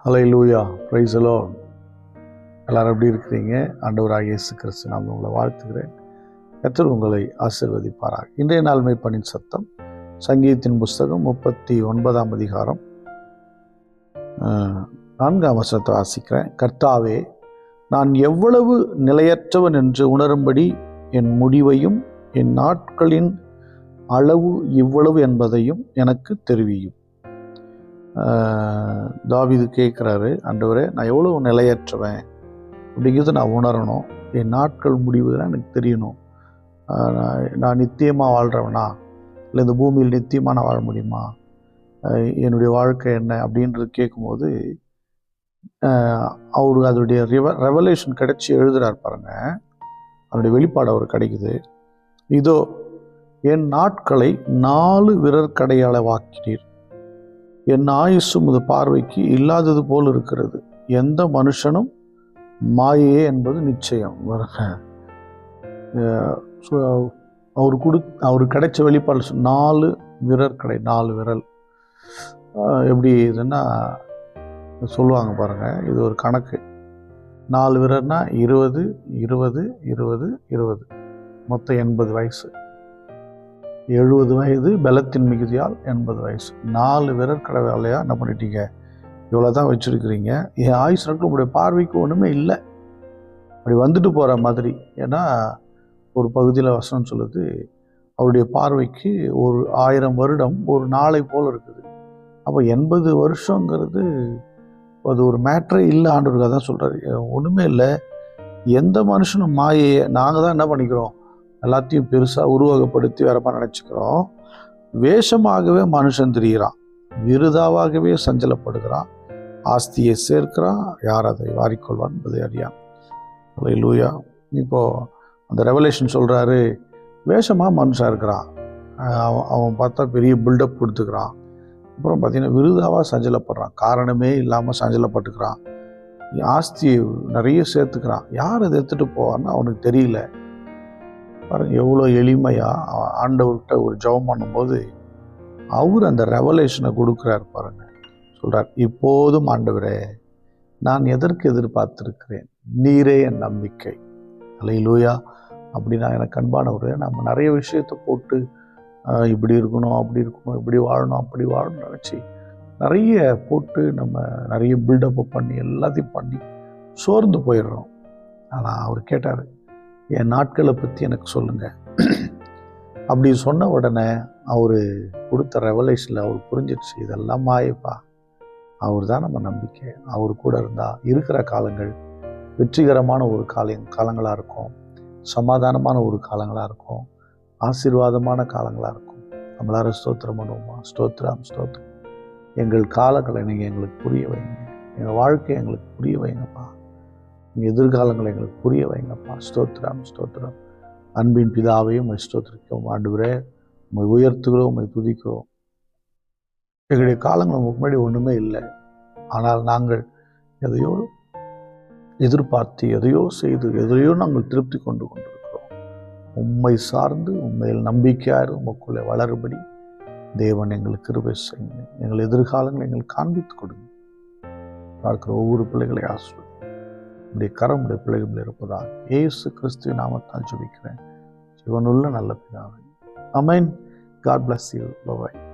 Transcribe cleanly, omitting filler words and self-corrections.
Hallelujah, praise the Lord. எல்லாரும் எப்படி இருக்கிறீங்க? ஆண்டவராகிய இயேசு கிறிஸ்து நாமத்தில் உங்களை வாழ்த்துகிறேன். கர்த்தர் உங்களை ஆசீர்வதிப்பாராக. இன்றைய நாள் மெய்ப்பனின் சத்தம், சங்கீதத்தின் புஸ்தகம் 39ஆம் அதிகாரம் 4ஆம் வசனத்தை வாசிக்கிறேன். கர்த்தாவே, நான் எவ்வளவு நிலையற்றவன் என்று உணரும்படி என் முடிவையும் என் நாட்களின் அளவு இவ்வளவு என்பதையும் எனக்கு தெரிவியும். தாவீது கேட்குறாரு, ஆண்டவரே, நான் எவ்வளோ நிலையற்றவன் அப்படிங்கிறது நான் உணரணும். என் நாட்கள் முடிவுதான் எனக்கு தெரியணும். நான் நித்தியமாக வாழ்கிறவனா, இல்லை இந்த பூமியில் நித்தியமாக நான் வாழ முடியுமா, என்னுடைய வாழ்க்கை என்ன அப்படின்றது கேட்கும்போது அவருக்கு அதோடைய ரெவலேஷன் கிடைச்சி எழுதுகிறார் பாருங்க. அதனுடைய வெளிப்பாடு அவர் கிடைக்குது. இதோ என் நாட்களை 4 விரற்கடையாளவாக்கினீர், என் ஆயுசு உமது பார்வைக்கு இல்லாதது போல் இருக்கிறது. எந்த மனுஷனும் மாயையே என்பது நிச்சயம். அவருக்கு கிடைச்ச வெளிப்பாடு 4 விரற்கடை, 4 விரல். எப்படி இதுன்னா சொல்லுவாங்க பாருங்க, இது ஒரு கணக்கு. 4 விரல்னா 20 20 20 20, மொத்தம் 80 வயசு. 70 வயது பலத்தின் மிகுதியால் 80 வயசு. 4 விரற்கடை வேலையாக என்ன பண்ணிட்டீங்க? இவ்வளோ தான் வச்சுருக்கிறீங்க. என் ஆயுசு நாட்கள் உங்களுடைய பார்வைக்கு ஒன்றுமே இல்லை, அப்படி வந்துட்டு போகிற மாதிரி. ஏன்னா ஒரு பகுதியில் வசனம் சொல்லுது, அவருடைய பார்வைக்கு ஒரு 1000 வருடம் ஒரு நாளை போல் இருக்குது. அப்போ 80 வருஷங்கிறது அது ஒரு மேட்ரே இல்லை. ஆண்டவருக்கு தான் சொல்கிறாரு, ஒன்றுமே இல்லை. எந்த மனுஷனும் மாயையை நாங்கள் தான் என்ன பண்ணிக்கிறோம், எல்லாத்தையும் பெருசாக உருவகப்படுத்தி வேறப்பா நினச்சிக்கிறோம். வேஷமாகவே மனுஷன் திரிகிறான், விருதாவாகவே சஞ்சலப்படுகிறான், ஆஸ்தியை சேர்க்கிறான், யார் அதை வாரிக்கொள்வான் என்பதை அறியான். ஹல்லேலூயா. இப்போது அந்த ரெவலேஷன் சொல்கிறாரு, வேஷமாக மனுஷன் இருக்கிறான், அவன் பார்த்தா பெரிய பில்டப் கொடுத்துக்கிறான். அப்புறம் பார்த்திங்கன்னா விருதாவாக சஞ்சலப்படுறான், காரணமே இல்லாமல் சஞ்சலப்பட்டுக்கிறான், ஆஸ்தியை நிறைய சேர்த்துக்கிறான். யார் அதை எடுத்துகிட்டு போவான்னு அவனுக்கு தெரியல. பாருங்க எவ்வளோ எளிமையாக ஆண்டவர்கிட்ட ஒரு ஜெபம் பண்ணும்போது அவர் அந்த ரெவலேஷனை கொடுக்குறார் பாருங்க. சொல்கிறார், இப்போதும் ஆண்டவரே, நான் எதற்கு எதிர்பார்த்திருக்கிறேன், நீரே என் நம்பிக்கை. ஹல்லேலூயா. அப்படின்னா எனக்கு அன்பானவரே, நம்ம நிறைய விஷயத்தை போட்டு இப்படி இருக்கணும், அப்படி இருக்கணும், இப்படி வாழணும், அப்படி வாழணும்னு நினச்சி நிறைய போட்டு நம்ம நிறைய பில்டப்பை பண்ணி எல்லாத்தையும் பண்ணி சோர்ந்து போயிடுறோம். ஆனால் அவர் கேட்டார், என் நாட்களை பற்றி எனக்கு சொல்லுங்கள். அப்படி சொன்ன உடனே அவர் கொடுத்த ரெவலேஷனில் அவர் புரிஞ்சிடுச்சு, இதெல்லாம் மாயப்பா, அவர் தான் நம்ம நம்பிக்கை. அவர் கூட இருந்தால் இருக்கிற காலங்கள் வெற்றிகரமான ஒரு காலங்களாக இருக்கும், சமாதானமான ஒரு காலங்களாக இருக்கும், ஆசீர்வாதமான காலங்களாக இருக்கும். நம்மளார ஸ்தோத்திரம் பண்ணுவோமா? ஸ்தோத்திரம் ஸ்தோத்திரம். எங்கள் காலங்களை நீங்கள் எங்களுக்கு புரிய வைங்க, எங்கள் வாழ்க்கையை எங்களுக்கு புரிய வைங்கப்பா, எங்கள் எதிர்காலங்களை எங்களுக்கு புரிய வைங்கப்பா. ஸ்தோத்திரம் ஸ்தோத்திரம். அன்பின் பிதாவையும் உம்மை ஸ்தோத்திரிக்கிறோம் ஆண்டவரே, உம்மை உயர்த்துகிறோம், உம்மை துதிக்கிறோம். எங்களுடைய காலங்கள் உங்களுக்கு முன்னாடி ஒன்றுமே இல்லை, ஆனால் நாங்கள் எதையோ எதிர்பார்த்து எதையோ செய்து எதையோ நாங்கள் திருப்தி கொண்டிருக்கிறோம். உம்மை சார்ந்து உண்மையில் நம்பிக்கையாக உமக்குள்ளே வளரும்படி தேவன் எங்களுக்கு கிருபை செய்யுங்க. எங்கள் எதிர்காலங்களை எங்களுக்கு காண்பித்து கொடுங்க. பார்க்கிற ஒவ்வொரு பிள்ளைகளை ஆசீர்வதி. உடைய கரம் உடைய பிள்ளைகள் இருப்பதாக இயேசு கிறிஸ்துவின் நாமத்தால் ஜெபிக்கிறேன், ஜீவனுள்ள நல்ல பிதாவே. ஆமென். God bless you. Bye bye.